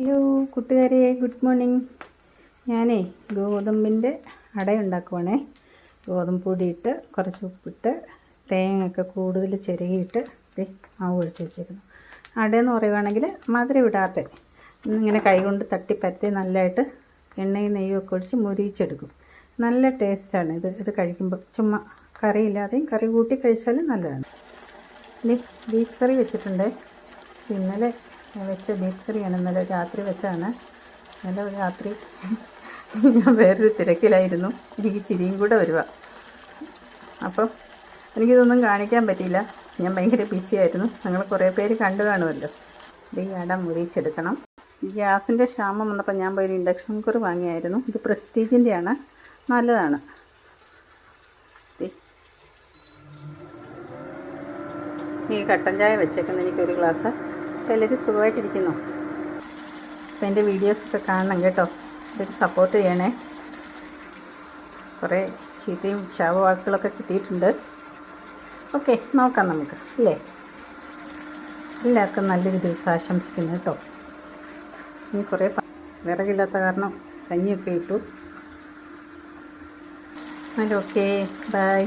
Hello കൂട്ടുകാരെ, good morning. ഞാനേ ഗോതമ്പിൻ്റെ അട ഉണ്ടാക്കുവാണേ. ഗോതമ്പ് പൊടിയിട്ട് കുറച്ച് ഉപ്പിട്ട് തേങ്ങയൊക്കെ കൂടുതൽ ചിരകിയിട്ട് മാവ് ഒഴിച്ച് വെച്ചേക്കുന്നു. അടയെന്ന് പറയുവാണെങ്കിൽ മധുരം ഇടാത്ത ഇങ്ങനെ കൈകൊണ്ട് തട്ടിപ്പരത്തി നല്ലതായിട്ട് എണ്ണയും നെയ്യൊക്കെ ഒഴിച്ച് മുരിച്ചെടുക്കും. നല്ല ടേസ്റ്റാണ് ഇത് കഴിക്കുമ്പോൾ. ചുമ്മാ കറിയില്ലാതെയും കറി കൂട്ടി കഴിച്ചാലും നല്ലതാണ്. ബീഫ് കറി വെച്ചിട്ടുണ്ട്. ഇന്നലെ വെച്ച ബീഫ് കറിയാണ്, ഇന്നലെ രാത്രി വെച്ചാണ്. ഇന്നലെ രാത്രി ഞാൻ വേറൊരു തിരക്കിലായിരുന്നു. എനിക്ക് ചിരിയും കൂടെ വരുക. അപ്പം എനിക്കിതൊന്നും കാണിക്കാൻ പറ്റിയില്ല. ഞാൻ ഭയങ്കര ബിസിയായിരുന്നു. നിങ്ങൾ കുറേ പേര് കണ്ടു കാണുമല്ലോ. ഈ അട മുരിച്ചെടുക്കണം. ഗ്യാസിൻ്റെ ക്ഷാമം വന്നപ്പോൾ ഞാൻ പോയി ഇൻഡക്ഷൻ കുക്കർ വാങ്ങിയായിരുന്നു. ഇത് പ്രസ്റ്റീജിൻ്റെയാണ്, നല്ലതാണ്. ഈ കട്ടൻ ചായ വെച്ചേക്കുന്നത് എനിക്കൊരു ഗ്ലാസ്. അപ്പോൾ എല്ലാവരും സുഖമായിട്ടിരിക്കുന്നു. അപ്പോൾ എൻ്റെ വീഡിയോസൊക്കെ കാണണം കേട്ടോ. ഇതൊരു സപ്പോർട്ട് ചെയ്യണേ. കുറേ ചീത്തയും ശാപവാക്കുകളൊക്കെ കിട്ടിയിട്ടുണ്ട്. ഓക്കെ, നോക്കാം നമുക്ക് അല്ലേ. എല്ലാവർക്കും നല്ലൊരു ദിവസം ആശംസിക്കുന്നു കേട്ടോ. ഇനി കുറേ വിറകില്ലാത്ത കാരണം കഞ്ഞിയൊക്കെ ഇട്ടു. Okay, by.